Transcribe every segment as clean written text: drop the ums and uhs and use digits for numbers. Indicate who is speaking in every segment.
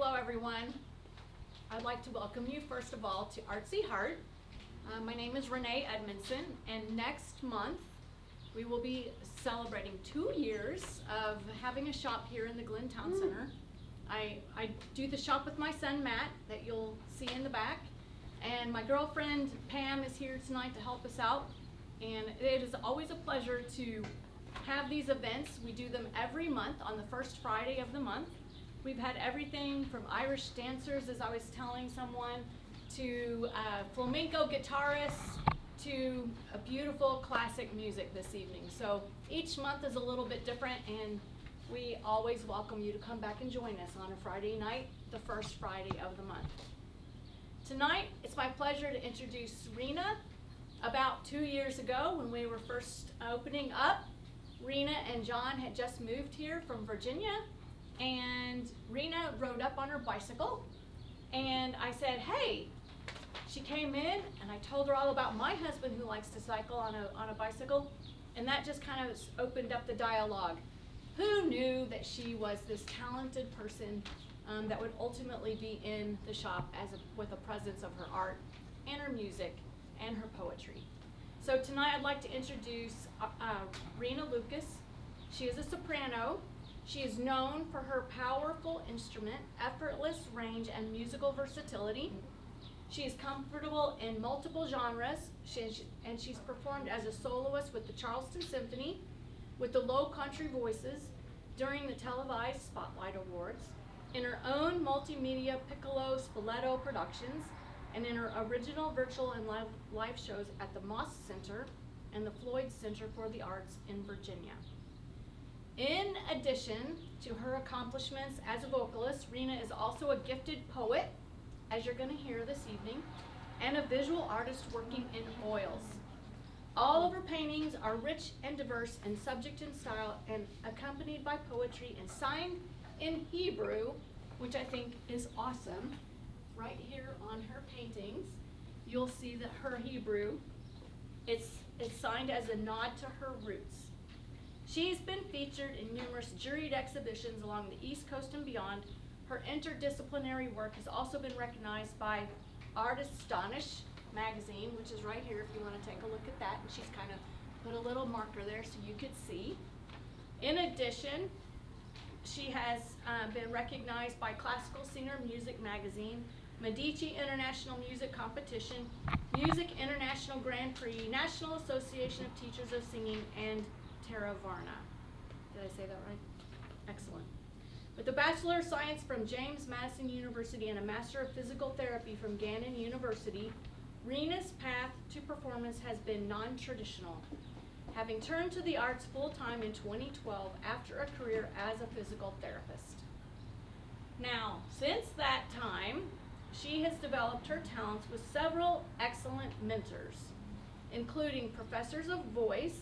Speaker 1: Hello everyone. I'd like to welcome you first of all to ARTSY HEART. My name is Renee Edmondson, and next month we will be celebrating 2 years of having a shop here in the Glen Town Center. I do the shop with my son Matt that you'll see in the back, and my girlfriend Pam is here tonight to help us out, and it is always a pleasure to have these events. We do them every month on the first Friday of the month. We've had everything from Irish dancers, as I was telling someone, to flamenco guitarists, to a beautiful classic music this evening. So each month is a little bit different, and we always welcome you to come back and join us on a Friday night, the first Friday of the month. Tonight, it's my pleasure to introduce Rina. About 2 years ago, when we were first opening up, Rina and John had just moved here from Virginia, and Rina rode up on her bicycle, and I said, hey. She came in, and I told her all about my husband who likes to cycle on a bicycle, and that just kind of opened up the dialogue. Who knew that she was this talented person that would ultimately be in the shop with a presence of her art and her music and her poetry. So tonight I'd like to introduce Rina Lucas. She is a soprano. She is known for her powerful instrument, effortless range, and musical versatility. She is comfortable in multiple genres, and she's performed as a soloist with the Charleston Symphony, with the Low Country Voices, during the televised Spotlight Awards, in her own multimedia piccolo spoleto productions, and in her original virtual and live shows at the Moss Center and the Floyd Center for the Arts in Virginia. In addition to her accomplishments as a vocalist, Rina is also a gifted poet, as you're going to hear this evening, and a visual artist working in oils. All of her paintings are rich and diverse in subject and style, and accompanied by poetry and signed in Hebrew, which I think is awesome. Right here on her paintings, you'll see that her Hebrew, it's signed as a nod to her roots. She's been featured in numerous juried exhibitions along the East Coast and beyond. Her interdisciplinary work has also been recognized by Artstonish magazine, which is right here if you want to take a look at that, and she's kind of put a little marker there so you could see. In addition, she has been recognized by Classical Singer Music magazine, Medici International Music Competition, Music International Grand Prix, National Association of Teachers of Singing, and Terra Varna. Did I say that right? Excellent. With a Bachelor of Science from James Madison University and a Master of Physical Therapy from Gannon University, Rina's path to performance has been non-traditional, having turned to the arts full-time in 2012 after a career as a physical therapist. Now, since that time, she has developed her talents with several excellent mentors, including professors of voice,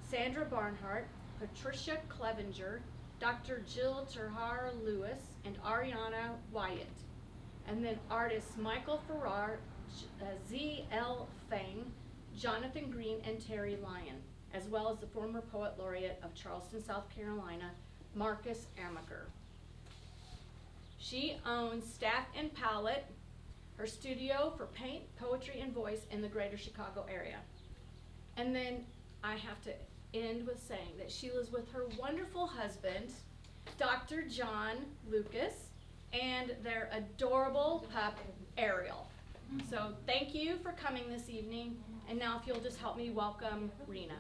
Speaker 1: Sandra Barnhart, Patricia Clevenger, Dr. Jill Terhar Lewis, and Ariana Wyatt, and then artists Michael Farrar, Z.L. Fang, Jonathan Green, and Terry Lyon, as well as the former poet laureate of Charleston, South Carolina, Marcus Amaker. She owns Staff and Palette, her studio for paint, poetry, and voice in the greater Chicago area. And then I have to end with saying that she lives with her wonderful husband, Dr. John Lucas, and their adorable pup, Ariel. So thank you for coming this evening, and now if you'll just help me welcome Rina.